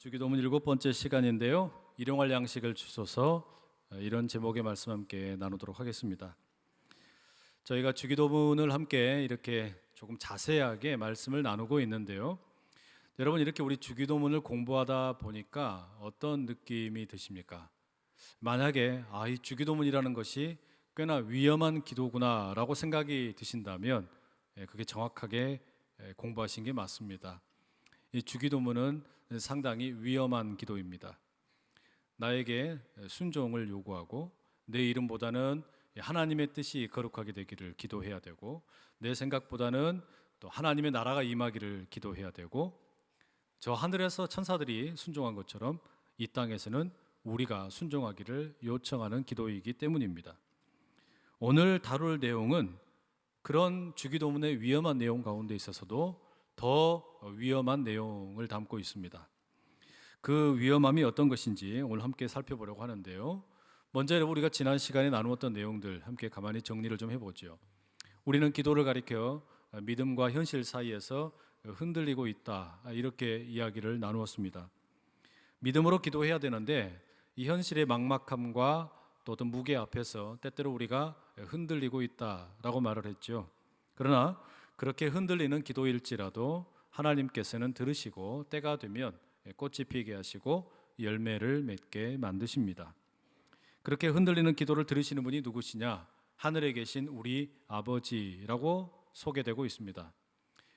주기도문 7번째 시간인데요. 일용할 양식을 주소서, 이런 제목의 말씀 함께 나누도록 하겠습니다. 저희가 주기도문을 함께 이렇게 조금 자세하게 말씀을 나누고 있는데요. 여러분, 이렇게 우리 주기도문을 공부하다 보니까 어떤 느낌이 드십니까? 만약에 이 주기도문이라는 것이 꽤나 위험한 기도구나 라고 생각이 드신다면 그게 정확하게 공부하신 게 맞습니다. 이 주기도문은 상당히 위험한 기도입니다. 나에게 순종을 요구하고 내 이름보다는 하나님의 뜻이 거룩하게 되기를 기도해야 되고, 내 생각보다는 또 하나님의 나라가 임하기를 기도해야 되고, 저 하늘에서 천사들이 순종한 것처럼 이 땅에서는 우리가 순종하기를 요청하는 기도이기 때문입니다. 오늘 다룰 내용은 그런 주기도문의 위험한 내용 가운데 있어서도 더 위험한 내용을 담고 있습니다. 그 위험함이 어떤 것인지 오늘 함께 살펴보려고 하는데요. 먼저 우리가 지난 시간에 나누었던 내용들 함께 가만히 정리를 좀 해보죠. 우리는 기도를 가리켜 믿음과 현실 사이에서 흔들리고 있다, 이렇게 이야기를 나누었습니다. 믿음으로 기도해야 되는데 이 현실의 막막함과 또 어떤 무게 앞에서 때때로 우리가 흔들리고 있다라고 말을 했죠. 그러나 그렇게 흔들리는 기도일지라도 하나님께서는 들으시고 때가 되면 꽃이 피게 하시고 열매를 맺게 만드십니다. 그렇게 흔들리는 기도를 들으시는 분이 누구시냐? 하늘에 계신 우리 아버지라고 소개되고 있습니다.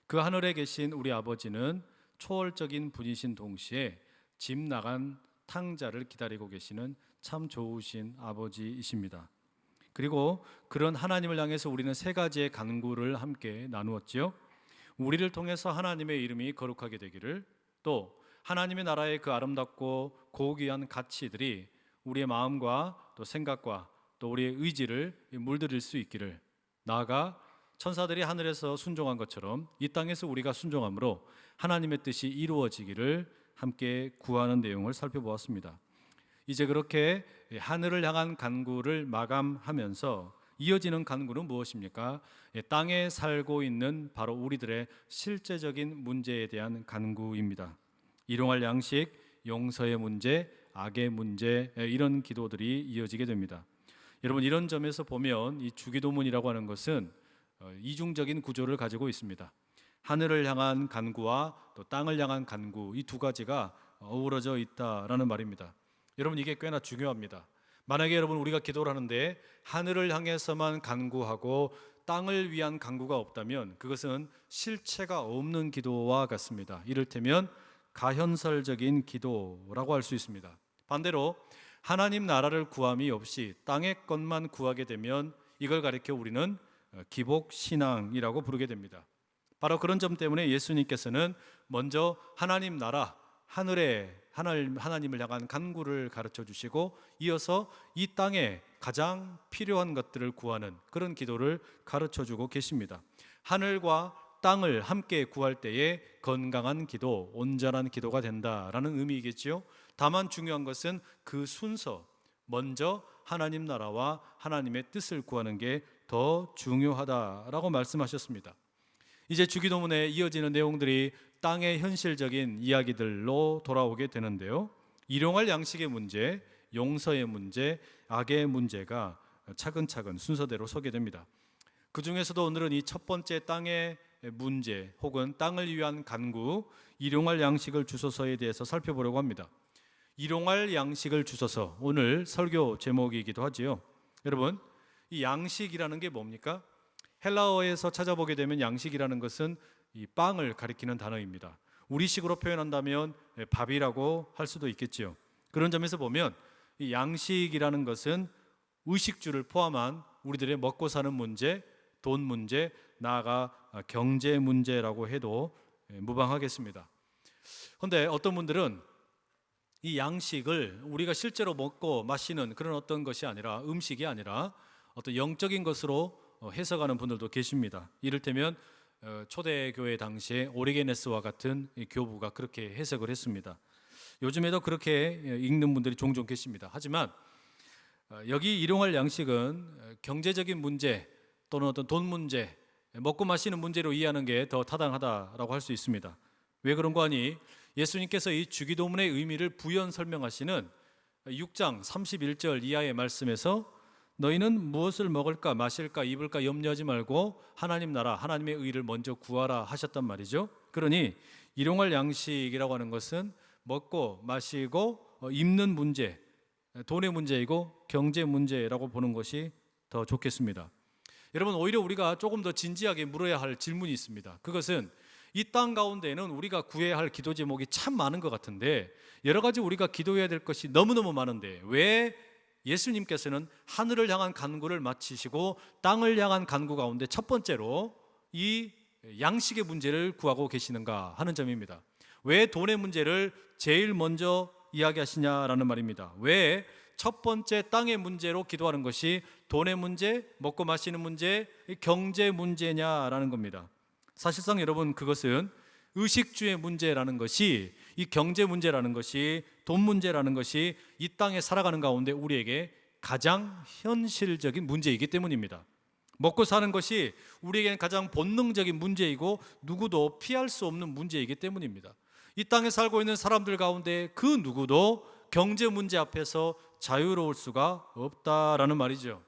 그 하늘에 계신 우리 아버지는 초월적인 분이신 동시에 집 나간 탕자를 기다리고 계시는 참 좋으신 아버지이십니다. 그리고 그런 하나님을 향해서 우리는 세 가지의 간구를 함께 나누었지요. 우리를 통해서 하나님의 이름이 거룩하게 되기를, 또 하나님의 나라의 그 아름답고 고귀한 가치들이 우리의 마음과 또 생각과 또 우리의 의지를 물들일 수 있기를, 나아가 천사들이 하늘에서 순종한 것처럼 이 땅에서 우리가 순종함으로 하나님의 뜻이 이루어지기를 함께 구하는 내용을 살펴보았습니다. 이제 그렇게 하늘을 향한 간구를 마감하면서 이어지는 간구는 무엇입니까? 땅에 살고 있는 바로 우리들의 실제적인 문제에 대한 간구입니다. 일용할 양식, 용서의 문제, 악의 문제, 이런 기도들이 이어지게 됩니다. 여러분, 이런 점에서 보면 이 주기도문이라고 하는 것은 이중적인 구조를 가지고 있습니다. 하늘을 향한 간구와 또 땅을 향한 간구, 이 두 가지가 어우러져 있다라는 말입니다. 여러분, 이게 꽤나 중요합니다. 만약에 여러분 우리가 기도를 하는데 하늘을 향해서만 간구하고 땅을 위한 간구가 없다면 그것은 실체가 없는 기도와 같습니다. 이를테면 가현설적인 기도라고 할 수 있습니다. 반대로 하나님 나라를 구함이 없이 땅의 것만 구하게 되면 이걸 가리켜 우리는 기복신앙이라고 부르게 됩니다. 바로 그런 점 때문에 예수님께서는 먼저 하나님 나라, 하나님을 향한 간구를 가르쳐 주시고 이어서 이 땅에 가장 필요한 것들을 구하는 그런 기도를 가르쳐 주고 계십니다. 하늘과 땅을 함께 구할 때에 건강한 기도, 온전한 기도가 된다라는 의미이겠죠. 다만 중요한 것은 그 순서, 먼저 하나님 나라와 하나님의 뜻을 구하는 게 더 중요하다라고 말씀하셨습니다. 이제 주기도문에 이어지는 내용들이 땅의 현실적인 이야기들로 돌아오게 되는데요. 일용할 양식의 문제, 용서의 문제, 악의 문제가 차근차근 순서대로 소개됩니다. 그 중에서도 오늘은 이 첫 번째 땅의 문제 혹은 땅을 위한 간구, 일용할 양식을 주소서에 대해서 살펴보려고 합니다. 일용할 양식을 주소서, 오늘 설교 제목이기도 하지요. 여러분, 이 양식이라는 게 뭡니까? 헬라어에서 찾아보게 되면 양식이라는 것은 이 빵을 가리키는 단어입니다. 우리식으로 표현한다면 밥이라고 할 수도 있겠지요. 그런 점에서 보면 이 양식이라는 것은 의식주를 포함한 우리들의 먹고 사는 문제, 돈 문제, 나아가 경제 문제라고 해도 무방하겠습니다. 그런데 어떤 분들은 이 양식을 우리가 실제로 먹고 마시는 그런 어떤 것이 아니라, 음식이 아니라 어떤 영적인 것으로 해석하는 분들도 계십니다. 이를테면 초대교회 당시에 오리게네스와 같은 교부가 그렇게 해석을 했습니다. 요즘에도 그렇게 읽는 분들이 종종 계십니다. 하지만 여기 일용할 양식은 경제적인 문제 또는 어떤 돈 문제, 먹고 마시는 문제로 이해하는 게 더 타당하다라고 할 수 있습니다. 왜 그런 거 아니? 예수님께서 이 주기도문의 의미를 부연 설명하시는 6장 31절 이하의 말씀에서 너희는 무엇을 먹을까 마실까 입을까 염려하지 말고 하나님 나라 하나님의 의를 먼저 구하라 하셨단 말이죠. 그러니 일용할 양식이라고 하는 것은 먹고 마시고 입는 문제, 돈의 문제이고 경제 문제라고 보는 것이 더 좋겠습니다. 여러분, 오히려 우리가 조금 더 진지하게 물어야 할 질문이 있습니다. 그것은 이 땅 가운데에는 우리가 구해야 할 기도 제목이 참 많은 것 같은데 여러 가지 우리가 기도해야 될 것이 너무너무 많은데 왜 예수님께서는 하늘을 향한 간구를 마치시고 땅을 향한 간구 가운데 첫 번째로 이 양식의 문제를 구하고 계시는가 하는 점입니다. 왜 돈의 문제를 제일 먼저 이야기하시냐라는 말입니다. 왜 첫 번째 땅의 문제로 기도하는 것이 돈의 문제, 먹고 마시는 문제, 경제 문제냐라는 겁니다. 사실상 여러분, 그것은 의식주의 문제라는 것이, 이 경제 문제라는 것이, 돈 문제라는 것이 이 땅에 살아가는 가운데 우리에게 가장 현실적인 문제이기 때문입니다. 먹고 사는 것이 우리에게는 가장 본능적인 문제이고 누구도 피할 수 없는 문제이기 때문입니다. 이 땅에 살고 있는 사람들 가운데 그 누구도 경제 문제 앞에서 자유로울 수가 없다라는 말이죠.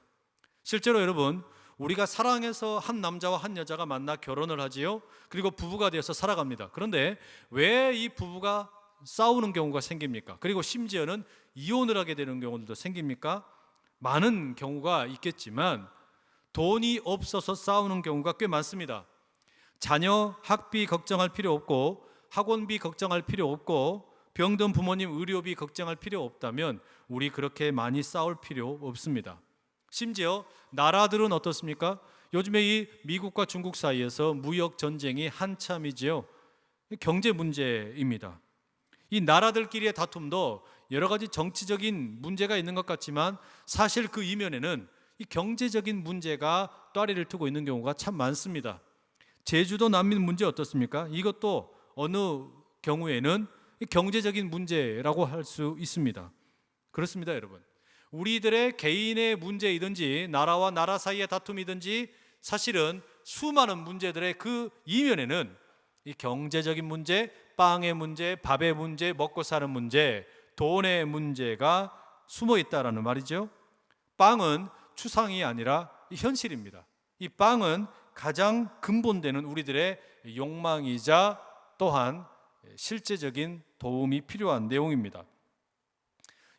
실제로 여러분, 우리가 사랑해서 한 남자와 한 여자가 만나 결혼을 하지요. 그리고 부부가 되어서 살아갑니다. 그런데 왜 이 부부가 싸우는 경우가 생깁니까? 그리고 심지어는 이혼을 하게 되는 경우들도 생깁니까? 많은 경우가 있겠지만 돈이 없어서 싸우는 경우가 꽤 많습니다. 자녀 학비 걱정할 필요 없고 학원비 걱정할 필요 없고 병든 부모님 의료비 걱정할 필요 없다면 우리 그렇게 많이 싸울 필요 없습니다. 심지어 나라들은 어떻습니까? 요즘에 이 미국과 중국 사이에서 무역 전쟁이 한참이지요. 경제 문제입니다. 이 나라들끼리의 다툼도 여러 가지 정치적인 문제가 있는 것 같지만 사실 그 이면에는 이 경제적인 문제가 따리를 트고 있는 경우가 참 많습니다. 제주도 난민 문제 어떻습니까? 이것도 어느 경우에는 경제적인 문제라고 할 수 있습니다. 그렇습니다, 여러분. 우리들의 개인의 문제이든지 나라와 나라 사이의 다툼이든지 사실은 수많은 문제들의 그 이면에는 이 경제적인 문제, 빵의 문제, 밥의 문제, 먹고 사는 문제, 돈의 문제가 숨어 있다라는 말이죠. 빵은 추상이 아니라 현실입니다. 이 빵은 가장 근본되는 우리들의 욕망이자 또한 실제적인 도움이 필요한 내용입니다.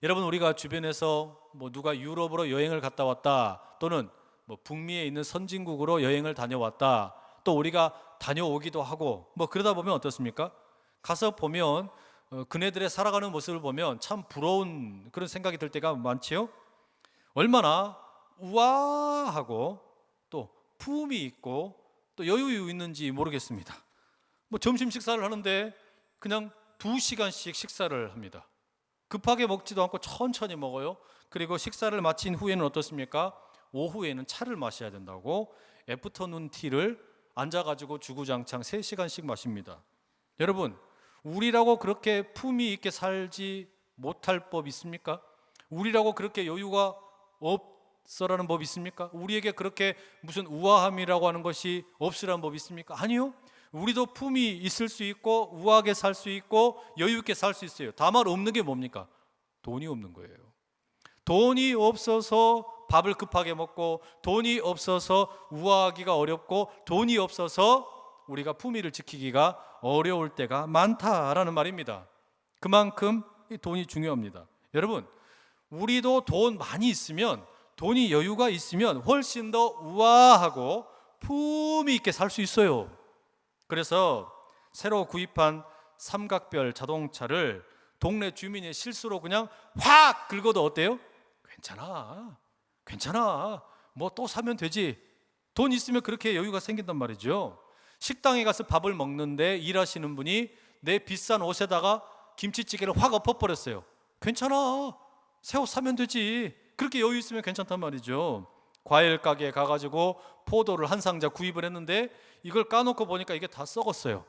여러분, 우리가 주변에서 누가 유럽으로 여행을 갔다 왔다, 또는 북미에 있는 선진국으로 여행을 다녀왔다, 또 우리가 다녀오기도 하고 그러다 보면 어떻습니까? 가서 보면 그네들의 살아가는 모습을 보면 참 부러운 그런 생각이 들 때가 많지요. 얼마나 우아하고 또 품이 있고 또 여유 있는지 모르겠습니다. 점심 식사를 하는데 그냥 2시간씩 식사를 합니다. 급하게 먹지도 않고 천천히 먹어요. 그리고 식사를 마친 후에는 어떻습니까? 오후에는 차를 마셔야 된다고 애프터눈 티를 앉아가지고 주구장창 3시간씩 마십니다. 여러분, 우리라고 그렇게 품위 있게 살지 못할 법 있습니까? 우리라고 그렇게 여유가 없어라는 법 있습니까? 우리에게 그렇게 무슨 우아함이라고 하는 것이 없으라는 법 있습니까? 아니요. 우리도 품이 있을 수 있고 우아하게 살 수 있고 여유 있게 살 수 있어요. 다만 없는 게 뭡니까? 돈이 없는 거예요. 돈이 없어서 밥을 급하게 먹고 돈이 없어서 우아하기가 어렵고 돈이 없어서 우리가 품위를 지키기가 어려울 때가 많다라는 말입니다. 그만큼 이 돈이 중요합니다. 여러분, 우리도 돈 많이 있으면, 돈이 여유가 있으면 훨씬 더 우아하고 품위 있게 살 수 있어요. 그래서 새로 구입한 삼각별 자동차를 동네 주민이 실수로 그냥 확 긁어도 어때요? 괜찮아 또 사면 되지. 돈 있으면 그렇게 여유가 생긴단 말이죠. 식당에 가서 밥을 먹는데 일하시는 분이 내 비싼 옷에다가 김치찌개를 확 엎어버렸어요. 괜찮아, 새 옷 사면 되지. 그렇게 여유 있으면 괜찮단 말이죠. 과일 가게에 가가지고 포도를 한 상자 구입을 했는데 이걸 까놓고 보니까 이게 다 썩었어요.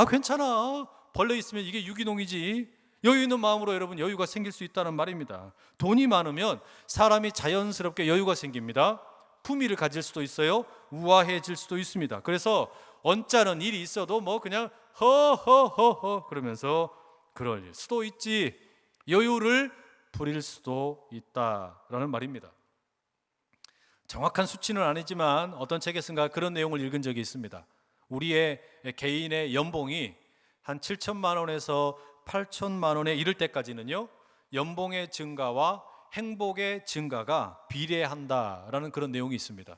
괜찮아, 벌레 있으면 이게 유기농이지. 여유 있는 마음으로 여러분 여유가 생길 수 있다는 말입니다. 돈이 많으면 사람이 자연스럽게 여유가 생깁니다. 품위를 가질 수도 있어요. 우아해질 수도 있습니다. 그래서 언짢은 일이 있어도 그냥 허허허허 그러면서 그럴 수도 있지. 여유를 부릴 수도 있다라는 말입니다. 정확한 수치는 아니지만 어떤 책에선가 그런 내용을 읽은 적이 있습니다. 우리의 개인의 연봉이 한 7천만 원에서 8천만 원에 이를 때까지는요, 연봉의 증가와 행복의 증가가 비례한다라는 그런 내용이 있습니다.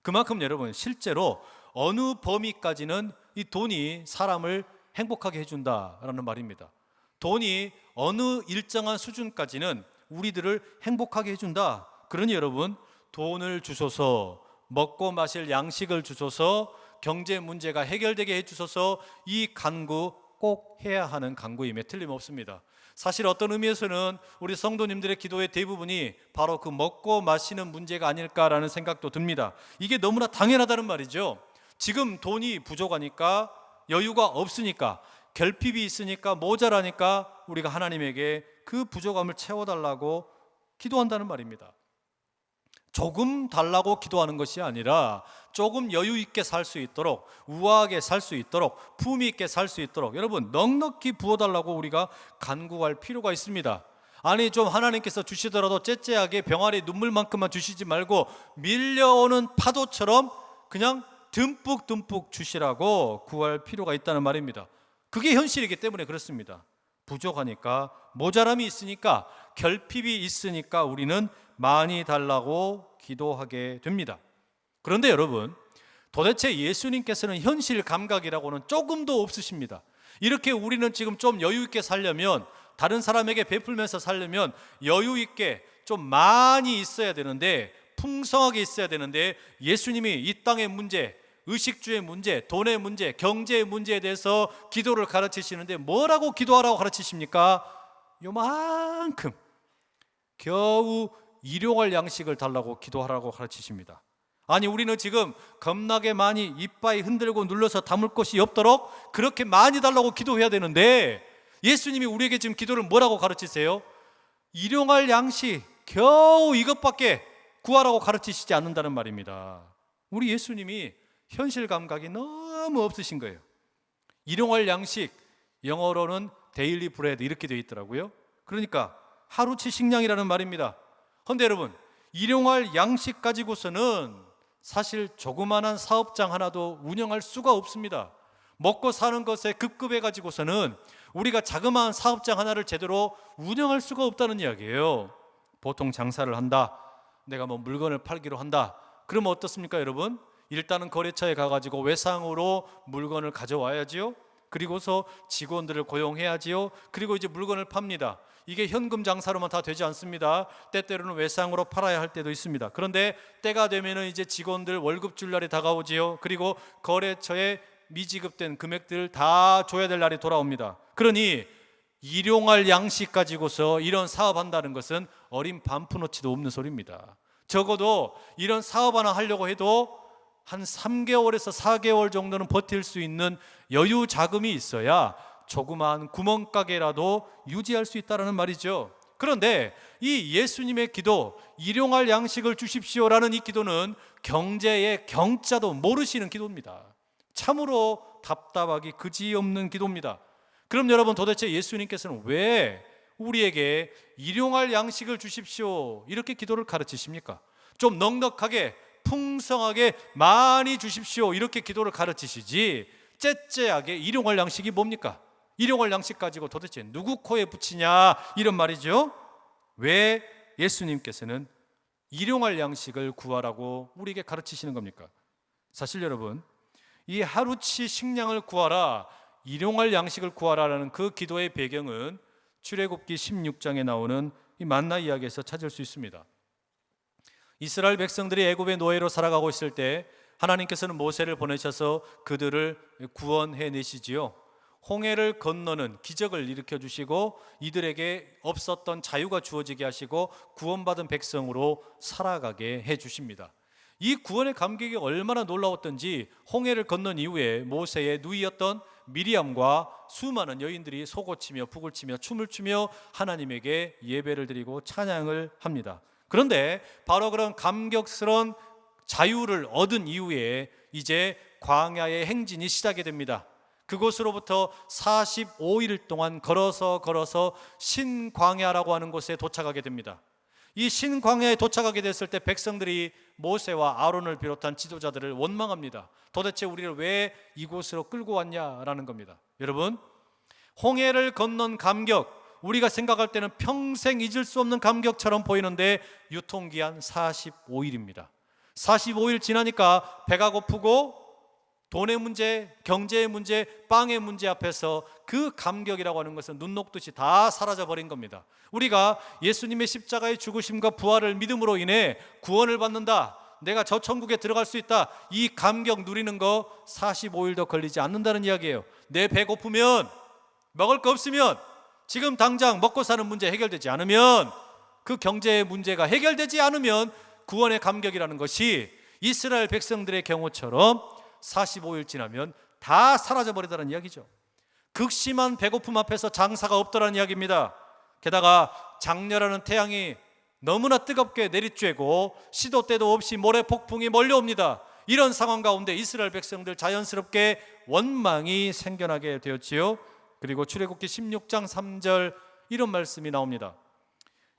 그만큼 여러분, 실제로 어느 범위까지는 이 돈이 사람을 행복하게 해준다라는 말입니다. 돈이 어느 일정한 수준까지는 우리들을 행복하게 해준다. 그러니 여러분, 돈을 주소서, 먹고 마실 양식을 주소서, 경제 문제가 해결되게 해주소서, 이 간구 꼭 해야 하는 간구임에 틀림없습니다. 사실 어떤 의미에서는 우리 성도님들의 기도의 대부분이 바로 그 먹고 마시는 문제가 아닐까라는 생각도 듭니다. 이게 너무나 당연하다는 말이죠. 지금 돈이 부족하니까, 여유가 없으니까, 결핍이 있으니까, 모자라니까 우리가 하나님에게 그 부족함을 채워달라고 기도한다는 말입니다. 조금 달라고 기도하는 것이 아니라 조금 여유 있게 살 수 있도록, 우아하게 살 수 있도록, 품위 있게 살 수 있도록 여러분 넉넉히 부어달라고 우리가 간구할 필요가 있습니다. 아니, 좀 하나님께서 주시더라도 째째하게 병아리 눈물만큼만 주시지 말고 밀려오는 파도처럼 그냥 듬뿍듬뿍 주시라고 구할 필요가 있다는 말입니다. 그게 현실이기 때문에 그렇습니다. 부족하니까, 모자람이 있으니까, 결핍이 있으니까 우리는 많이 달라고 기도하게 됩니다. 그런데 여러분, 도대체 예수님께서는 현실 감각이라고는 조금도 없으십니다. 이렇게 우리는 지금 좀 여유 있게 살려면, 다른 사람에게 베풀면서 살려면 여유 있게 좀 많이 있어야 되는데, 풍성하게 있어야 되는데, 예수님이 이 땅의 문제, 의식주의 문제, 돈의 문제, 경제의 문제에 대해서 기도를 가르치시는데 뭐라고 기도하라고 가르치십니까? 요만큼, 겨우 일용할 양식을 달라고 기도하라고 가르치십니다. 아니, 우리는 지금 겁나게 많이 이빠이 흔들고 눌러서 담을 것이 없도록 그렇게 많이 달라고 기도해야 되는데, 예수님이 우리에게 지금 기도를 뭐라고 가르치세요? 일용할 양식, 겨우 이것밖에 구하라고 가르치시지 않는다는 말입니다. 우리 예수님이 현실 감각이 너무 없으신 거예요. 일용할 양식, 영어로는 데일리 브레드 이렇게 되어 있더라고요. 그러니까 하루치 식량이라는 말입니다. 그런데 여러분, 일용할 양식 가지고서는 사실 조그만한 사업장 하나도 운영할 수가 없습니다. 먹고 사는 것에 급급해 가지고서는 우리가 자그마한 사업장 하나를 제대로 운영할 수가 없다는 이야기예요. 보통 장사를 한다, 내가 뭐 물건을 팔기로 한다, 그러면 어떻습니까 여러분? 일단은 거래처에 가가지고 외상으로 물건을 가져와야지요. 그리고서 직원들을 고용해야지요. 그리고 이제 물건을 팝니다. 이게 현금 장사로만 다 되지 않습니다. 때때로는 외상으로 팔아야 할 때도 있습니다. 그런데 때가 되면은 이제 직원들 월급 줄 날이 다가오지요. 그리고 거래처에 미지급된 금액들 다 줘야 될 날이 돌아옵니다. 그러니 일용할 양식 가지고서 이런 사업한다는 것은 어린 반푼어치도 없는 소리입니다. 적어도 이런 사업 하나 하려고 해도 한 3개월에서 4개월 정도는 버틸 수 있는 여유 자금이 있어야 조그마한 구멍가게라도 유지할 수 있다는 말이죠. 그런데 이 예수님의 기도, 일용할 양식을 주십시오라는 이 기도는 경제의 경자도 모르시는 기도입니다. 참으로 답답하기 그지없는 기도입니다. 그럼 여러분, 도대체 예수님께서는 왜 우리에게 일용할 양식을 주십시오 이렇게 기도를 가르치십니까? 좀 넉넉하게 풍성하게 많이 주십시오 이렇게 기도를 가르치시지, 째째하게 일용할 양식이 뭡니까? 일용할 양식 가지고 도대체 누구 코에 붙이냐 이런 말이죠. 왜 예수님께서는 일용할 양식을 구하라고 우리에게 가르치시는 겁니까? 사실 여러분, 이 하루치 식량을 구하라, 일용할 양식을 구하라라는 그 기도의 배경은 출애굽기 16장에 나오는 이 만나 이야기에서 찾을 수 있습니다. 이스라엘 백성들이 애굽의 노예로 살아가고 있을 때 하나님께서는 모세를 보내셔서 그들을 구원해내시지요. 홍해를 건너는 기적을 일으켜 주시고 이들에게 없었던 자유가 주어지게 하시고 구원받은 백성으로 살아가게 해주십니다. 이 구원의 감격이 얼마나 놀라웠던지 홍해를 건넌 이후에 모세의 누이였던 미리암과 수많은 여인들이 속을 치며 북을 치며 춤을 추며 하나님에게 예배를 드리고 찬양을 합니다. 그런데 바로 그런 감격스러운 자유를 얻은 이후에 이제 광야의 행진이 시작이 됩니다. 그곳으로부터 45일 동안 걸어서 신광야라고 하는 곳에 도착하게 됩니다. 이 신광야에 도착하게 됐을 때 백성들이 모세와 아론을 비롯한 지도자들을 원망합니다. 도대체 우리를 왜 이곳으로 끌고 왔냐라는 겁니다. 여러분, 홍해를 건넌 감격, 우리가 생각할 때는 평생 잊을 수 없는 감격처럼 보이는데 유통기한 45일입니다. 45일 지나니까 배가 고프고 돈의 문제, 경제의 문제, 빵의 문제 앞에서 그 감격이라고 하는 것은 눈 녹듯이 다 사라져버린 겁니다. 우리가 예수님의 십자가의 죽으심과 부활을 믿음으로 인해 구원을 받는다, 내가 저 천국에 들어갈 수 있다, 이 감격 누리는 거 45일도 걸리지 않는다는 이야기예요. 내 배 고프면, 먹을 거 없으면, 지금 당장 먹고 사는 문제 해결되지 않으면, 그 경제의 문제가 해결되지 않으면 구원의 감격이라는 것이 이스라엘 백성들의 경우처럼 45일 지나면 다 사라져버리다는 이야기죠. 극심한 배고픔 앞에서 장사가 없더라는 이야기입니다. 게다가 장렬하는 태양이 너무나 뜨겁게 내리쬐고 시도 때도 없이 모래 폭풍이 몰려옵니다. 이런 상황 가운데 이스라엘 백성들 자연스럽게 원망이 생겨나게 되었지요. 그리고 출애굽기 16장 3절 이런 말씀이 나옵니다.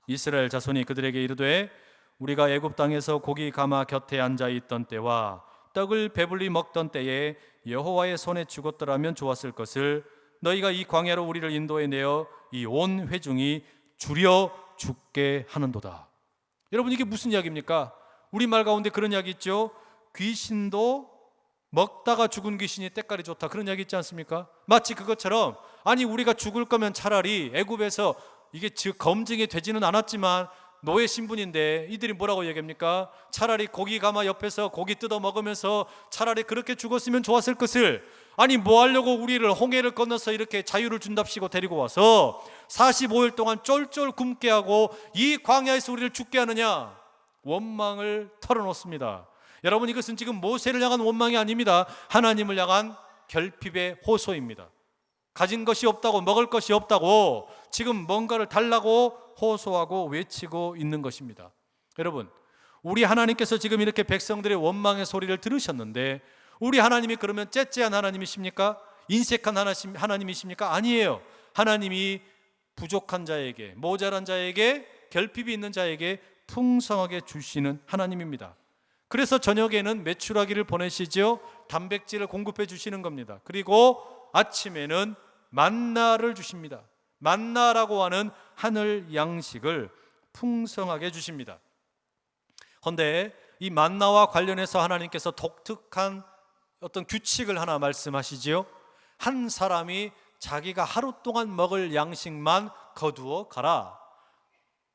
이스라엘 자손이 그들에게 이르되 우리가 애굽 땅에서 고기 가마 곁에 앉아 있던 때와 떡을 배불리 먹던 때에 여호와의 손에 죽었더라면 좋았을 것을 너희가 이 광야로 우리를 인도해 내어 이 온 회중이 줄여 죽게 하는도다. 여러분, 이게 무슨 이야기입니까? 우리말 가운데 그런 이야기 있죠. 귀신도 먹다가 죽은 귀신이 때깔이 좋다, 그런 이야기 있지 않습니까? 마치 그것처럼, 아니 우리가 죽을 거면 차라리 애굽에서, 이게 검증이 되지는 않았지만 노예 신분인데 이들이 뭐라고 얘기합니까? 차라리 고기 가마 옆에서 고기 뜯어 먹으면서 차라리 그렇게 죽었으면 좋았을 것을, 아니 뭐 하려고 우리를 홍해를 건너서 이렇게 자유를 준답시고 데리고 와서 45일 동안 쫄쫄 굶게 하고 이 광야에서 우리를 죽게 하느냐, 원망을 털어놓습니다. 여러분, 이것은 지금 모세를 향한 원망이 아닙니다. 하나님을 향한 결핍의 호소입니다. 가진 것이 없다고, 먹을 것이 없다고 지금 뭔가를 달라고 호소하고 외치고 있는 것입니다. 여러분, 우리 하나님께서 지금 이렇게 백성들의 원망의 소리를 들으셨는데 우리 하나님이 그러면 째째한 하나님이십니까? 인색한 하나님이십니까? 아니에요. 하나님이 부족한 자에게, 모자란 자에게, 결핍이 있는 자에게 풍성하게 주시는 하나님입니다. 그래서 저녁에는 메추라기를 보내시죠. 단백질을 공급해 주시는 겁니다. 그리고 아침에는 만나를 주십니다. 만나라고 하는 하늘 양식을 풍성하게 주십니다. 그런데 이 만나와 관련해서 하나님께서 독특한 어떤 규칙을 하나 말씀하시지요. 한 사람이 자기가 하루 동안 먹을 양식만 거두어 가라.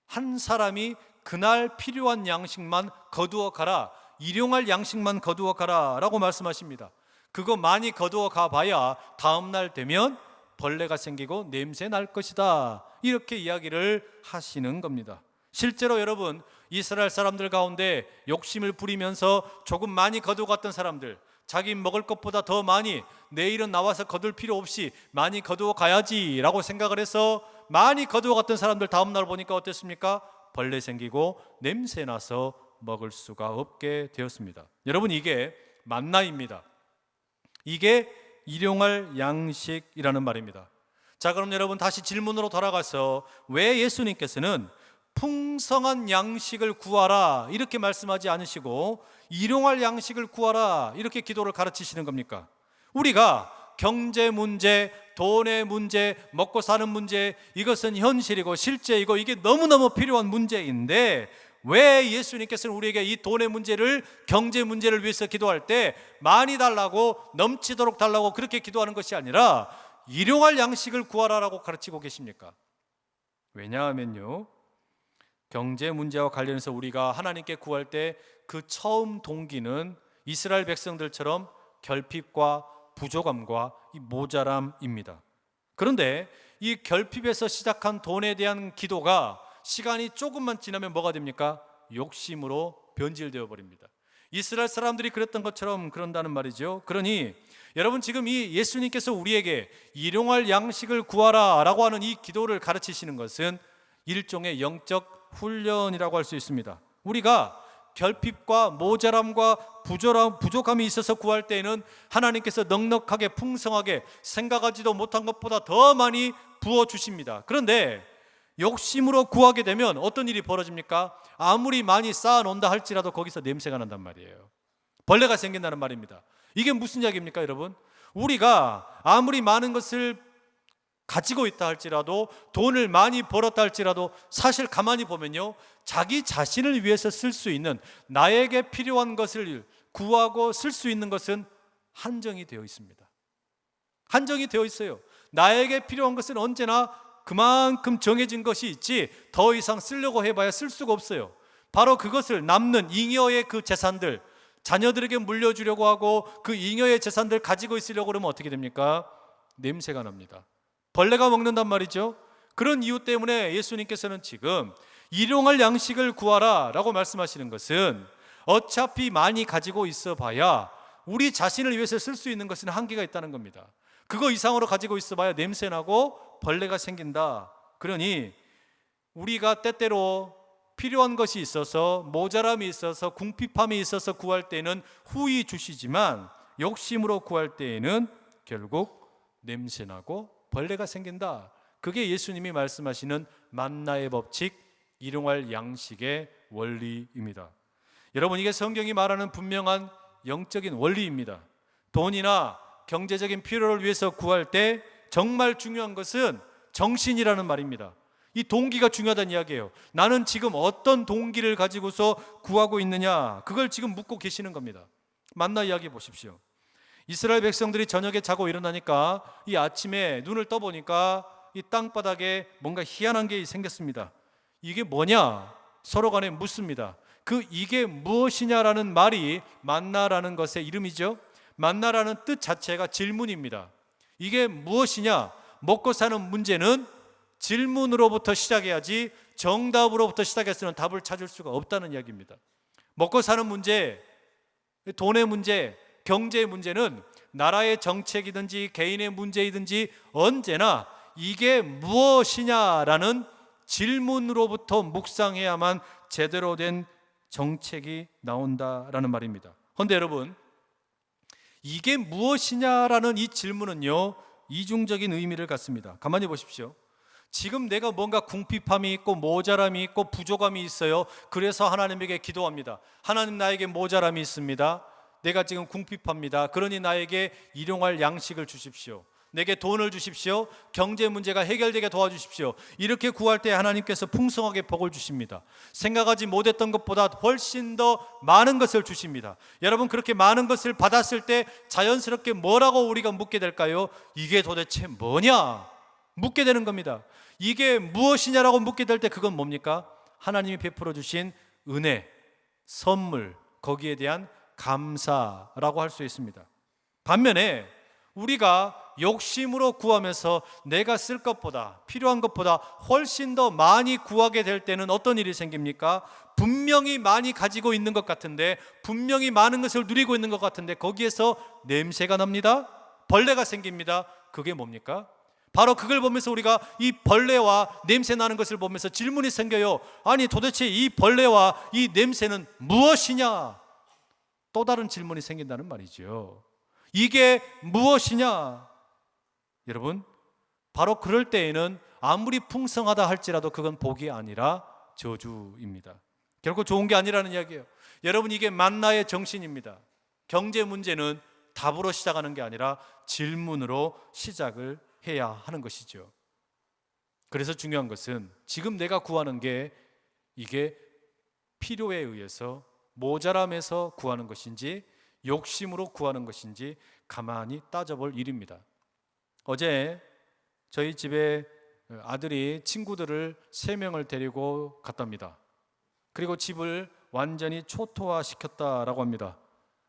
한 사람이 그날 필요한 양식만 거두어 가라. 일용할 양식만 거두어 가라 라고 말씀하십니다. 그거 많이 거두어 가봐야 다음 날 되면 벌레가 생기고 냄새 날 것이다, 이렇게 이야기를 하시는 겁니다. 실제로 여러분, 이스라엘 사람들 가운데 욕심을 부리면서 조금 많이 거두어갔던 사람들, 자기 먹을 것보다 더 많이, 내일은 나와서 거둘 필요 없이 많이 거두어 가야지 라고 생각을 해서 많이 거두어갔던 사람들 다음 날 보니까 어땠습니까? 벌레 생기고 냄새 나서 먹을 수가 없게 되었습니다. 여러분, 이게 만나입니다. 이게 일용할 양식이라는 말입니다. 자, 그럼 여러분 다시 질문으로 돌아가서 왜 예수님께서는 풍성한 양식을 구하라 이렇게 말씀하지 않으시고 일용할 양식을 구하라 이렇게 기도를 가르치시는 겁니까? 우리가 경제 문제, 돈의 문제, 먹고 사는 문제, 이것은 현실이고 실제이고 이게 너무너무 필요한 문제인데 왜 예수님께서는 우리에게 이 돈의 문제를, 경제 문제를 위해서 기도할 때 많이 달라고, 넘치도록 달라고 그렇게 기도하는 것이 아니라 일용할 양식을 구하라라고 가르치고 계십니까? 왜냐하면요, 경제 문제와 관련해서 우리가 하나님께 구할 때 그 처음 동기는 이스라엘 백성들처럼 결핍과 부족함과 이 모자람입니다. 그런데 이 결핍에서 시작한 돈에 대한 기도가 시간이 조금만 지나면 뭐가 됩니까? 욕심으로 변질되어 버립니다. 이스라엘 사람들이 그랬던 것처럼 그런다는 말이죠. 그러니 여러분, 지금 이 예수님께서 우리에게 일용할 양식을 구하라 라고 하는 이 기도를 가르치시는 것은 일종의 영적 훈련이라고 할 수 있습니다. 우리가 결핍과 모자람과 부족함이 있어서 구할 때에는 하나님께서 넉넉하게 풍성하게 생각하지도 못한 것보다 더 많이 부어주십니다. 그런데 욕심으로 구하게 되면 어떤 일이 벌어집니까? 아무리 많이 쌓아놓는다 할지라도 거기서 냄새가 난단 말이에요. 벌레가 생긴다는 말입니다. 이게 무슨 이야기입니까, 여러분? 우리가 아무리 많은 것을 가지고 있다 할지라도, 돈을 많이 벌었다 할지라도, 사실 가만히 보면요, 자기 자신을 위해서 쓸 수 있는, 나에게 필요한 것을 구하고 쓸 수 있는 것은 한정이 되어 있습니다. 한정이 되어 있어요. 나에게 필요한 것은 언제나 그만큼 정해진 것이 있지 더 이상 쓰려고 해봐야 쓸 수가 없어요. 바로 그것을 남는 잉여의 그 재산들, 자녀들에게 물려주려고 하고 그 잉여의 재산들 가지고 있으려고 그러면 어떻게 됩니까? 냄새가 납니다. 벌레가 먹는단 말이죠. 그런 이유 때문에 예수님께서는 지금 일용할 양식을 구하라 라고 말씀하시는 것은, 어차피 많이 가지고 있어 봐야 우리 자신을 위해서 쓸 수 있는 것은 한계가 있다는 겁니다. 그거 이상으로 가지고 있어 봐야 냄새나고 벌레가 생긴다. 그러니 우리가 때때로 필요한 것이 있어서, 모자람이 있어서, 궁핍함이 있어서 구할 때는 후히 주시지만, 욕심으로 구할 때에는 결국 냄새나고 벌레가 생긴다. 그게 예수님이 말씀하시는 만나의 법칙, 일용할 양식의 원리입니다. 여러분, 이게 성경이 말하는 분명한 영적인 원리입니다. 돈이나 경제적인 필요를 위해서 구할 때 정말 중요한 것은 정신이라는 말입니다. 이 동기가 중요하다는 이야기예요. 나는 지금 어떤 동기를 가지고서 구하고 있느냐, 그걸 지금 묻고 계시는 겁니다. 만나 이야기 보십시오. 이스라엘 백성들이 저녁에 자고 일어나니까 이 아침에 눈을 떠보니까 이 땅바닥에 뭔가 희한한 게 생겼습니다. 이게 뭐냐? 서로 간에 묻습니다. 이게 무엇이냐라는 말이 만나라는 것의 이름이죠. 만나라는 뜻 자체가 질문입니다. 이게 무엇이냐? 먹고 사는 문제는 질문으로부터 시작해야지 정답으로부터 시작해서는 답을 찾을 수가 없다는 이야기입니다. 먹고 사는 문제, 돈의 문제, 경제의 문제는 나라의 정책이든지 개인의 문제이든지 언제나 이게 무엇이냐라는 질문으로부터 묵상해야만 제대로 된 정책이 나온다라는 말입니다. 그런데 여러분, 이게 무엇이냐라는 이 질문은요, 이중적인 의미를 갖습니다. 가만히 보십시오. 지금 내가 뭔가 궁핍함이 있고 모자람이 있고 부족함이 있어요. 그래서 하나님에게 기도합니다. 하나님, 나에게 모자람이 있습니다. 내가 지금 궁핍합니다. 그러니 나에게 일용할 양식을 주십시오. 내게 돈을 주십시오. 경제 문제가 해결되게 도와주십시오. 이렇게 구할 때 하나님께서 풍성하게 복을 주십니다. 생각하지 못했던 것보다 훨씬 더 많은 것을 주십니다. 여러분, 그렇게 많은 것을 받았을 때 자연스럽게 뭐라고 우리가 묻게 될까요? 이게 도대체 뭐냐? 묻게 되는 겁니다. 이게 무엇이냐라고 묻게 될 때 그건 뭡니까? 하나님이 베풀어 주신 은혜, 선물, 거기에 대한 감사라고 할 수 있습니다. 반면에 우리가 욕심으로 구하면서 내가 쓸 것보다, 필요한 것보다 훨씬 더 많이 구하게 될 때는 어떤 일이 생깁니까? 분명히 많이 가지고 있는 것 같은데, 분명히 많은 것을 누리고 있는 것 같은데 거기에서 냄새가 납니다. 벌레가 생깁니다. 그게 뭡니까? 바로 그걸 보면서 우리가 이 벌레와 냄새 나는 것을 보면서 질문이 생겨요. 아니, 도대체 이 벌레와 이 냄새는 무엇이냐? 또 다른 질문이 생긴다는 말이죠. 이게 무엇이냐? 여러분, 바로 그럴 때에는 아무리 풍성하다 할지라도 그건 복이 아니라 저주입니다. 결코 좋은 게 아니라는 이야기예요. 여러분, 이게 만나의 정신입니다. 경제 문제는 답으로 시작하는 게 아니라 질문으로 시작을 해야 하는 것이죠. 그래서 중요한 것은 지금 내가 구하는 게 이게 필요에 의해서, 모자람에서 구하는 것인지 욕심으로 구하는 것인지 가만히 따져볼 일입니다. 어제 저희 집에 아들이 친구들을 3명을 데리고 갔답니다. 그리고 집을 완전히 초토화시켰다라고 합니다.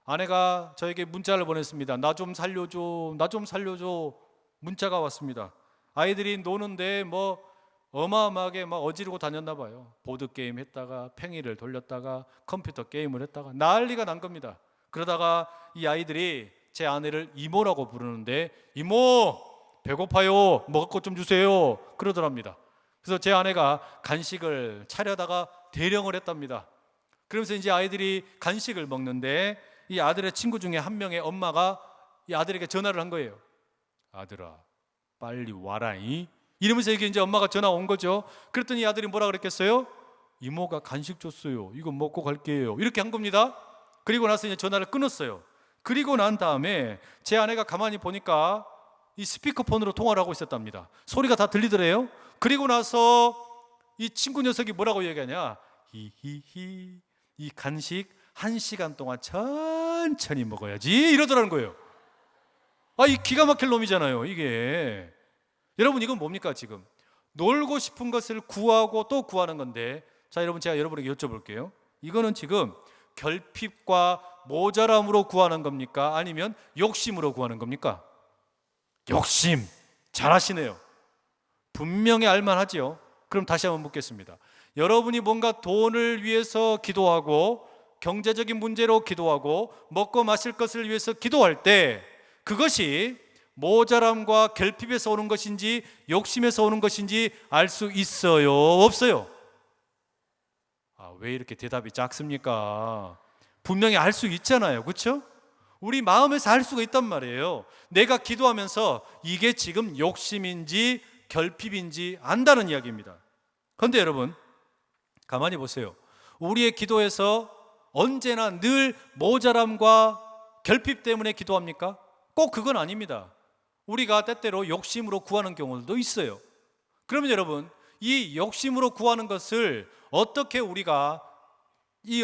아내가 저에게 문자를 보냈습니다. 나 좀 살려줘, 나 좀 살려줘. 문자가 왔습니다. 아이들이 노는데 어마어마하게 어지르고 다녔나 봐요. 보드게임 했다가 팽이를 돌렸다가 컴퓨터 게임을 했다가 난리가 난 겁니다. 그러다가 이 아이들이 제 아내를 이모라고 부르는데, 이모 배고파요, 먹을 것 좀 주세요, 그러더랍니다. 그래서 제 아내가 간식을 차려다가 대령을 했답니다. 그러면서 이제 아이들이 간식을 먹는데 이 아들의 친구 중에 한 명의 엄마가 이 아들에게 전화를 한 거예요. 아들아, 빨리 와라이. 이러면서 이게 이제 엄마가 전화 온 거죠. 그랬더니 이 아들이 뭐라 그랬겠어요? 이모가 간식 줬어요. 이거 먹고 갈게요. 이렇게 한 겁니다. 그리고 나서 이제 전화를 끊었어요. 그리고 난 다음에 제 아내가 가만히 보니까 이 스피커폰으로 통화를 하고 있었답니다. 소리가 다 들리더래요. 그리고 나서 이 친구 녀석이 뭐라고 얘기하냐? 히히히, 이 간식 1시간 동안 천천히 먹어야지 이러더라는 거예요. 이 기가 막힐 놈이잖아요 이게. 여러분, 이건 뭡니까? 지금 놀고 싶은 것을 구하고 또 구하는 건데, 자 여러분, 제가 여러분에게 여쭤볼게요. 이거는 지금 결핍과 모자람으로 구하는 겁니까? 아니면 욕심으로 구하는 겁니까? 욕심. 잘하시네요. 분명히 알만하지요. 그럼 다시 한번 묻겠습니다. 여러분이 뭔가 돈을 위해서 기도하고 경제적인 문제로 기도하고 먹고 마실 것을 위해서 기도할 때 그것이 모자람과 결핍에서 오는 것인지 욕심에서 오는 것인지 알 수 있어요? 없어요? 왜 이렇게 대답이 작습니까? 분명히 알 수 있잖아요. 그렇죠? 우리 마음에서 알 수가 있단 말이에요. 내가 기도하면서 이게 지금 욕심인지 결핍인지 안다는 이야기입니다. 그런데 여러분, 가만히 보세요. 우리의 기도에서 언제나 늘 모자람과 결핍 때문에 기도합니까? 꼭 그건 아닙니다. 우리가 때때로 욕심으로 구하는 경우도 있어요. 그러면 여러분, 이 욕심으로 구하는 것을 어떻게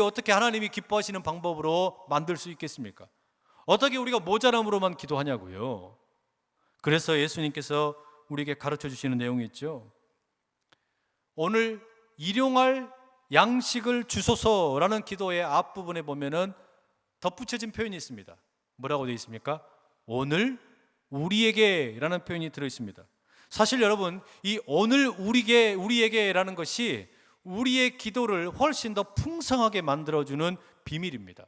어떻게 하나님이 기뻐하시는 방법으로 만들 수 있겠습니까? 어떻게 우리가 모자람으로만 기도하냐고요. 그래서 예수님께서 우리에게 가르쳐 주시는 내용이 있죠. 오늘 일용할 양식을 주소서라는 기도의 앞부분에 보면은 덧붙여진 표현이 있습니다. 뭐라고 되어 있습니까? 오늘 우리에게 라는 표현이 들어 있습니다. 사실 여러분, 이 오늘 우리에게라는 것이 우리의 기도를 훨씬 더 풍성하게 만들어주는 비밀입니다.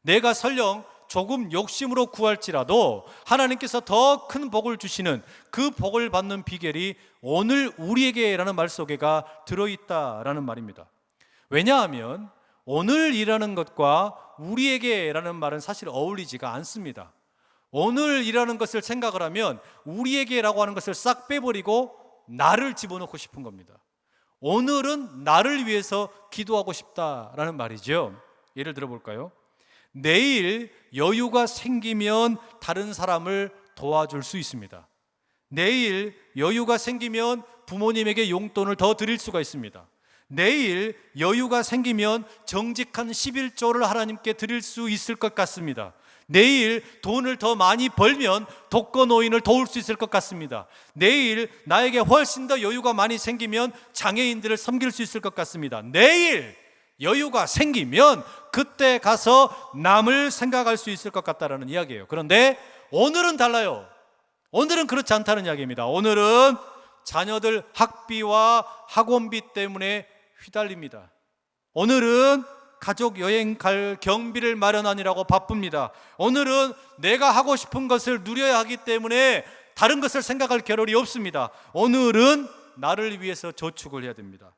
내가 설령 조금 욕심으로 구할지라도 하나님께서 더 큰 복을 주시는 그 복을 받는 비결이 오늘 우리에게라는 말 속에가 들어있다라는 말입니다. 왜냐하면 오늘이라는 것과 우리에게라는 말은 사실 어울리지가 않습니다. 오늘이라는 것을 생각을 하면 우리에게라고 하는 것을 싹 빼버리고 나를 집어넣고 싶은 겁니다. 오늘은 나를 위해서 기도하고 싶다라는 말이죠. 예를 들어볼까요? 내일 여유가 생기면 다른 사람을 도와줄 수 있습니다. 내일 여유가 생기면 부모님에게 용돈을 더 드릴 수가 있습니다. 내일 여유가 생기면 정직한 11조를 하나님께 드릴 수 있을 것 같습니다. 내일 돈을 더 많이 벌면 독거노인을 도울 수 있을 것 같습니다. 내일 나에게 훨씬 더 여유가 많이 생기면 장애인들을 섬길 수 있을 것 같습니다. 내일 여유가 생기면 그때 가서 남을 생각할 수 있을 것 같다라는 이야기예요. 그런데 오늘은 달라요. 오늘은 그렇지 않다는 이야기입니다. 오늘은 자녀들 학비와 학원비 때문에 휘달립니다. 오늘은 가족 여행 갈 경비를 마련하느라고 바쁩니다. 오늘은 내가 하고 싶은 것을 누려야 하기 때문에 다른 것을 생각할 겨를이 없습니다. 오늘은 나를 위해서 저축을 해야 됩니다.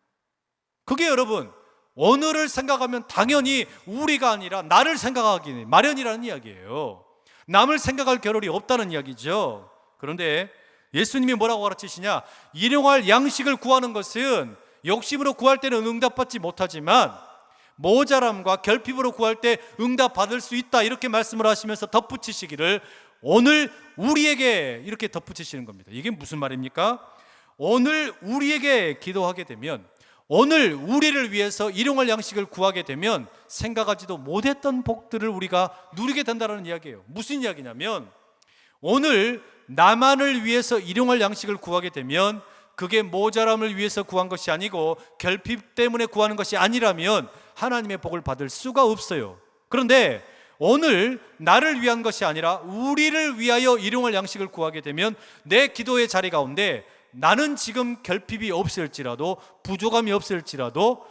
그게 여러분, 오늘을 생각하면 당연히 우리가 아니라 나를 생각하기 마련이라는 이야기예요. 남을 생각할 겨를이 없다는 이야기죠. 그런데 예수님이 뭐라고 가르치시냐? 일용할 양식을 구하는 것은 욕심으로 구할 때는 응답받지 못하지만 모자람과 결핍으로 구할 때 응답받을 수 있다, 이렇게 말씀을 하시면서 덧붙이시기를 오늘 우리에게 이렇게 덧붙이시는 겁니다. 이게 무슨 말입니까? 오늘 우리에게 기도하게 되면, 오늘 우리를 위해서 일용할 양식을 구하게 되면 생각하지도 못했던 복들을 우리가 누리게 된다는 이야기예요. 무슨 이야기냐면, 오늘 나만을 위해서 일용할 양식을 구하게 되면 그게 모자람을 위해서 구한 것이 아니고 결핍 때문에 구하는 것이 아니라면 하나님의 복을 받을 수가 없어요. 그런데 오늘 나를 위한 것이 아니라 우리를 위하여 일용할 양식을 구하게 되면 내 기도의 자리 가운데 나는 지금 결핍이 없을지라도, 부족함이 없을지라도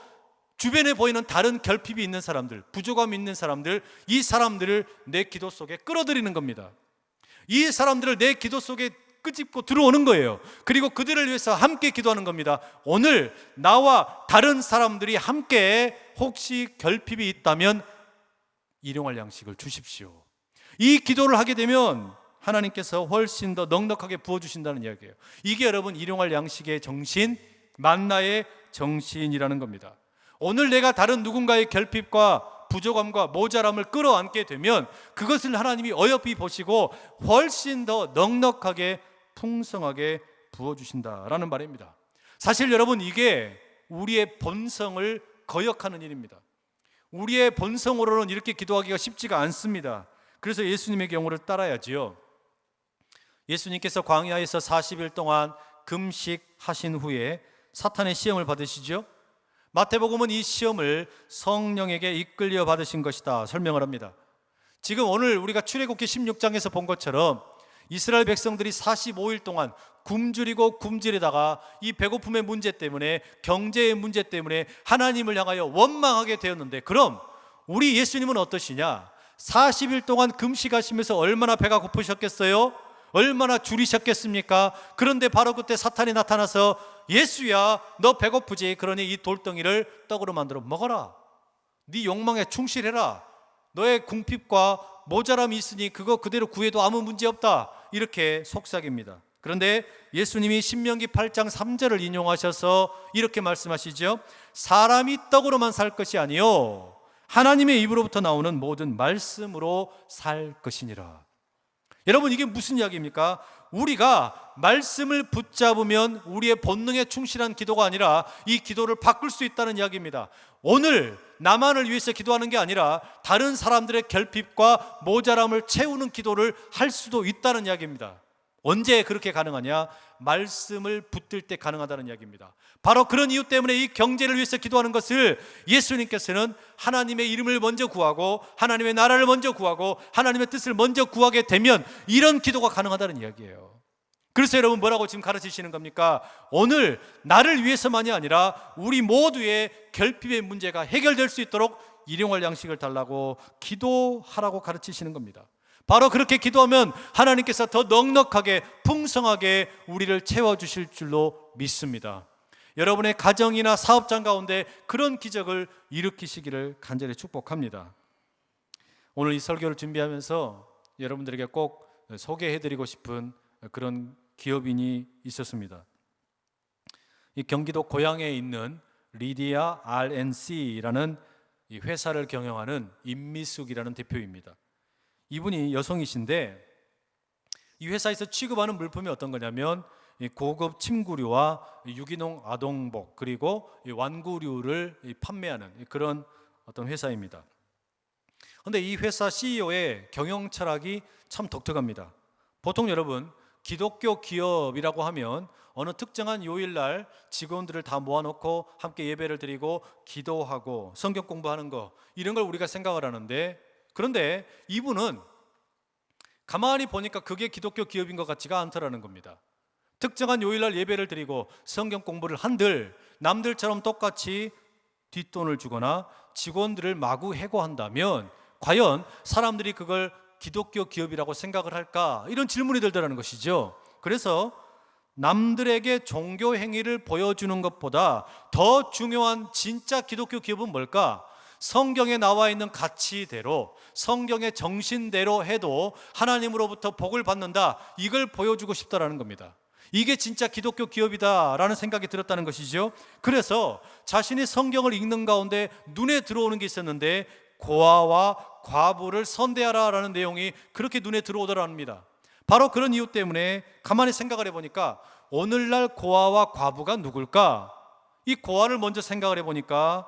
주변에 보이는 다른 결핍이 있는 사람들, 부족함이 있는 사람들, 이 사람들을 내 기도 속에 끌어들이는 겁니다. 이 사람들을 내 기도 속에 끄집고 들어오는 거예요. 그리고 그들을 위해서 함께 기도하는 겁니다. 오늘 나와 다른 사람들이 함께 혹시 결핍이 있다면 일용할 양식을 주십시오. 이 기도를 하게 되면 하나님께서 훨씬 더 넉넉하게 부어주신다는 이야기예요. 이게 여러분 일용할 양식의 정신, 만나의 정신이라는 겁니다. 오늘 내가 다른 누군가의 결핍과 부족함과 모자람을 끌어안게 되면 그것을 하나님이 어여삐 보시고 훨씬 더 넉넉하게 풍성하게 부어주신다라는 말입니다. 사실 여러분, 이게 우리의 본성을 거역하는 일입니다. 우리의 본성으로는 이렇게 기도하기가 쉽지가 않습니다. 그래서 예수님의 경우를 따라야지요. 예수님께서 광야에서 40일 동안 금식하신 후에 사탄의 시험을 받으시죠. 마태복음은 이 시험을 성령에게 이끌려 받으신 것이다 설명을 합니다. 지금 오늘 우리가 출애굽기 16장에서 본 것처럼 이스라엘 백성들이 45일 동안 굶주리고 굶주리다가 이 배고픔의 문제 때문에, 경제의 문제 때문에 하나님을 향하여 원망하게 되었는데, 그럼 우리 예수님은 어떠시냐? 40일 동안 금식하시면서 얼마나 배가 고프셨겠어요? 얼마나 줄이셨겠습니까? 그런데 바로 그때 사탄이 나타나서 예수야, 너 배고프지? 그러니 이 돌덩이를 떡으로 만들어 먹어라. 네 욕망에 충실해라. 너의 궁핍과 모자람이 있으니 그거 그대로 구해도 아무 문제 없다. 이렇게 속삭입니다. 그런데 예수님이 신명기 8장 3절을 인용하셔서 이렇게 말씀하시죠. 사람이 떡으로만 살 것이 아니요 하나님의 입으로부터 나오는 모든 말씀으로 살 것이니라. 여러분, 이게 무슨 이야기입니까? 우리가 말씀을 붙잡으면 우리의 본능에 충실한 기도가 아니라 이 기도를 바꿀 수 있다는 이야기입니다. 오늘 나만을 위해서 기도하는 게 아니라 다른 사람들의 결핍과 모자람을 채우는 기도를 할 수도 있다는 이야기입니다. 언제 그렇게 가능하냐? 말씀을 붙들 때 가능하다는 이야기입니다. 바로 그런 이유 때문에 이 경제를 위해서 기도하는 것을 예수님께서는 하나님의 이름을 먼저 구하고 하나님의 나라를 먼저 구하고 하나님의 뜻을 먼저 구하게 되면 이런 기도가 가능하다는 이야기예요. 그래서 여러분, 뭐라고 지금 가르치시는 겁니까? 오늘 나를 위해서만이 아니라 우리 모두의 결핍의 문제가 해결될 수 있도록 일용할 양식을 달라고 기도하라고 가르치시는 겁니다. 바로 그렇게 기도하면 하나님께서 더 넉넉하게 풍성하게 우리를 채워주실 줄로 믿습니다. 여러분의 가정이나 사업장 가운데 그런 기적을 일으키시기를 간절히 축복합니다. 오늘 이 설교를 준비하면서 여러분들에게 꼭 소개해드리고 싶은 그런 기업인이 있었습니다. 이 경기도 고양에 있는 리디아 RNC라는 이 회사를 경영하는 임미숙이라는 대표입니다. 이분이 여성이신데 이 회사에서 취급하는 물품이 어떤 거냐면 고급 침구류와 유기농 아동복 그리고 완구류를 판매하는 그런 어떤 회사입니다. 그런데 이 회사 CEO의 경영 철학이 참 독특합니다. 보통 여러분, 기독교 기업이라고 하면 어느 특정한 요일날 직원들을 다 모아놓고 함께 예배를 드리고 기도하고 성경 공부하는 거, 이런 걸 우리가 생각을 하는데, 그런데 이분은 가만히 보니까 그게 기독교 기업인 것 같지가 않더라는 겁니다. 특정한 요일날 예배를 드리고 성경 공부를 한들 남들처럼 똑같이 뒷돈을 주거나 직원들을 마구 해고한다면 과연 사람들이 그걸 기독교 기업이라고 생각을 할까? 이런 질문이 들더라는 것이죠. 그래서 남들에게 종교 행위를 보여주는 것보다 더 중요한 진짜 기독교 기업은 뭘까? 성경에 나와 있는 가치대로, 성경의 정신대로 해도 하나님으로부터 복을 받는다, 이걸 보여주고 싶다라는 겁니다. 이게 진짜 기독교 기업이다라는 생각이 들었다는 것이죠. 그래서 자신이 성경을 읽는 가운데 눈에 들어오는 게 있었는데 고아와 과부를 선대하라라는 내용이 그렇게 눈에 들어오더랍니다. 바로 그런 이유 때문에 가만히 생각을 해보니까 오늘날 고아와 과부가 누굴까? 이 고아를 먼저 생각을 해보니까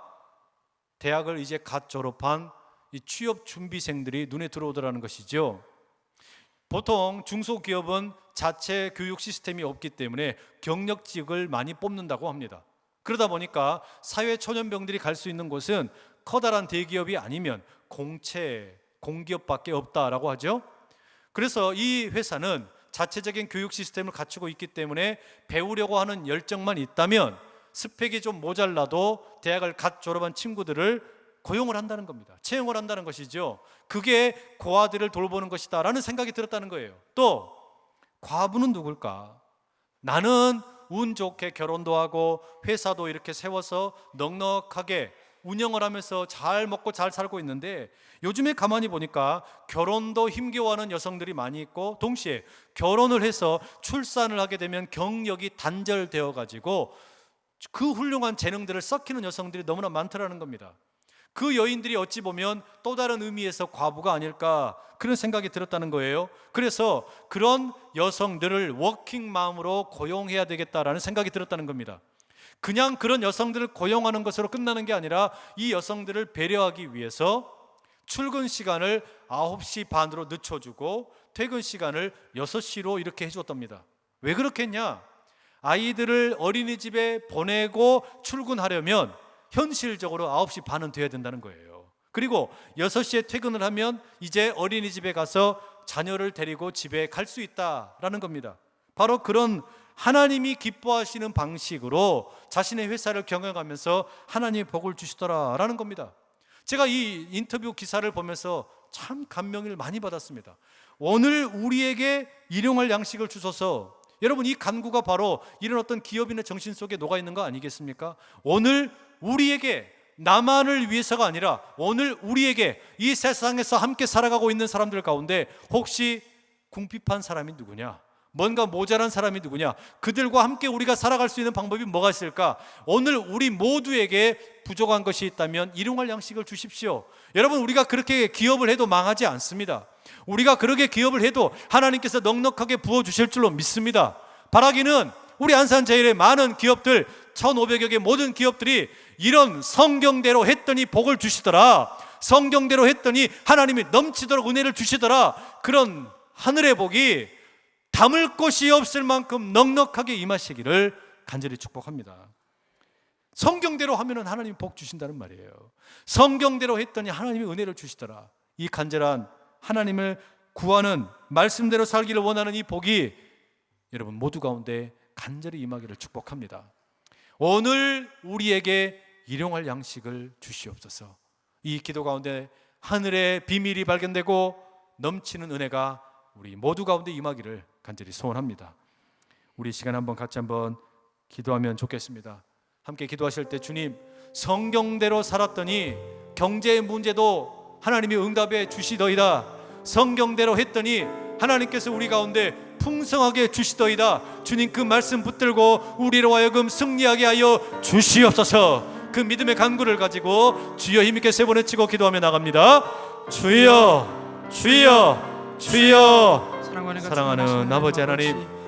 대학을 이제 갓 졸업한 이 취업 준비생들이 눈에 들어오더라는 것이죠. 보통 중소기업은 자체 교육 시스템이 없기 때문에 경력직을 많이 뽑는다고 합니다. 그러다 보니까 사회 초년병들이 갈 수 있는 곳은 커다란 대기업이 아니면 공채, 공기업밖에 없다라고 하죠. 그래서 이 회사는 자체적인 교육 시스템을 갖추고 있기 때문에 배우려고 하는 열정만 있다면 스펙이 좀 모자라도 대학을 갓 졸업한 친구들을 고용을 한다는 겁니다. 채용을 한다는 것이죠. 그게 고아들을 돌보는 것이다 라는 생각이 들었다는 거예요. 또 과부는 누굴까? 나는 운 좋게 결혼도 하고 회사도 이렇게 세워서 넉넉하게 운영을 하면서 잘 먹고 잘 살고 있는데, 요즘에 가만히 보니까 결혼도 힘겨워하는 여성들이 많이 있고, 동시에 결혼을 해서 출산을 하게 되면 경력이 단절되어 가지고 그 훌륭한 재능들을 썩히는 여성들이 너무나 많더라는 겁니다. 그 여인들이 어찌 보면 또 다른 의미에서 과부가 아닐까, 그런 생각이 들었다는 거예요. 그래서 그런 여성들을 워킹맘으로 고용해야 되겠다라는 생각이 들었다는 겁니다. 그냥 그런 여성들을 고용하는 것으로 끝나는 게 아니라 이 여성들을 배려하기 위해서 출근 시간을 9시 반으로 늦춰주고 퇴근 시간을 6시로 이렇게 해줬답니다. 왜 그렇게 했냐? 아이들을 어린이집에 보내고 출근하려면 현실적으로 9시 반은 돼야 된다는 거예요. 그리고 6시에 퇴근을 하면 이제 어린이집에 가서 자녀를 데리고 집에 갈 수 있다라는 겁니다. 바로 그런 하나님이 기뻐하시는 방식으로 자신의 회사를 경영하면서 하나님이 복을 주시더라라는 겁니다. 제가 이 인터뷰 기사를 보면서 참 감명을 많이 받았습니다. 오늘 우리에게 일용할 양식을 주소서. 여러분, 이 간구가 바로 이런 어떤 기업인의 정신 속에 녹아 있는 거 아니겠습니까? 오늘 우리에게, 나만을 위해서가 아니라 오늘 우리에게, 이 세상에서 함께 살아가고 있는 사람들 가운데 혹시 궁핍한 사람이 누구냐? 뭔가 모자란 사람이 누구냐? 그들과 함께 우리가 살아갈 수 있는 방법이 뭐가 있을까? 오늘 우리 모두에게 부족한 것이 있다면 일용할 양식을 주십시오. 여러분, 우리가 그렇게 기업을 해도 망하지 않습니다. 우리가 그렇게 기업을 해도 하나님께서 넉넉하게 부어주실 줄로 믿습니다. 바라기는 우리 안산제일의 많은 기업들, 1,500여 개 모든 기업들이 이런 성경대로 했더니 복을 주시더라, 성경대로 했더니 하나님이 넘치도록 은혜를 주시더라, 그런 하늘의 복이 담을 곳이 없을 만큼 넉넉하게 임하시기를 간절히 축복합니다. 성경대로 하면 하나님이 복 주신다는 말이에요. 성경대로 했더니 하나님이 은혜를 주시더라. 이 간절한 하나님을 구하는, 말씀대로 살기를 원하는 이 복이 여러분 모두 가운데 간절히 임하기를 축복합니다. 오늘 우리에게 일용할 양식을 주시옵소서. 이 기도 가운데 하늘의 비밀이 발견되고 넘치는 은혜가 우리 모두 가운데 임하기를 간절히 소원합니다. 우리 시간 한번 같이 한번 기도하면 좋겠습니다. 함께 기도하실 때, 주님, 성경대로 살았더니 경제의 문제도 하나님이 응답해 주시더이다. 성경대로 했더니 하나님께서 우리 가운데 풍성하게 주시더이다. 주님, 그 말씀 붙들고 우리로 하여금 승리하게 하여 주시옵소서. 그 믿음의 간구를 가지고 주여 힘있게 세 번 외치고 기도하며 나갑니다. 주여, 주여, 주여. 사랑하는 아버지 하나님,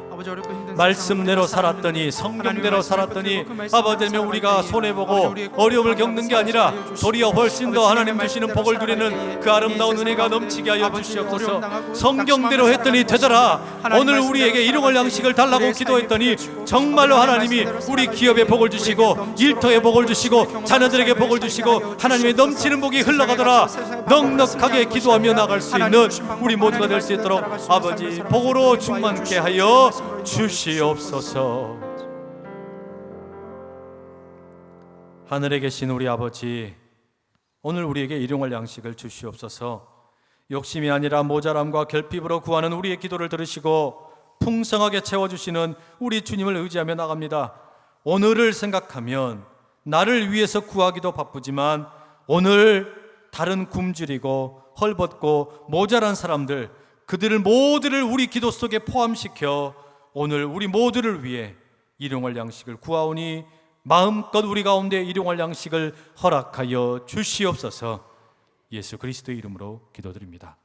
말씀대로 살았더니, 성경대로 살았더니 아버지 하나님, 우리가 손해보고 어려움을 겪는 게 아니라 도리어 훨씬 더 하나님 주시는 복을 누리는 그 아름다운 은혜가 넘치게 하여 주시옵소서. 성경대로 했더니 되더라. 오늘 우리에게 일용할 양식을 달라고 기도했더니 정말로 하나님이 우리 기업에 복을 주시고 일터에 복을 주시고 자녀들에게 복을 주시고 하나님의 넘치는 복이 흘러가더라. 넉넉하게 기도하며 나갈 수 있는 우리 모두가 될 수 있도록 아버지 복으로 충만케 하여 주시옵소서. 하늘에 계신 우리 아버지, 오늘 우리에게 일용할 양식을 주시옵소서. 욕심이 아니라 모자람과 결핍으로 구하는 우리의 기도를 들으시고 풍성하게 채워주시는 우리 주님을 의지하며 나갑니다. 오늘을 생각하면 나를 위해서 구하기도 바쁘지만 오늘 다른 굶주리고 헐벗고 모자란 사람들, 그들을 모두를 우리 기도 속에 포함시켜 오늘 우리 모두를 위해 일용할 양식을 구하오니 마음껏 우리 가운데 일용할 양식을 허락하여 주시옵소서. 예수 그리스도의 이름으로 기도드립니다.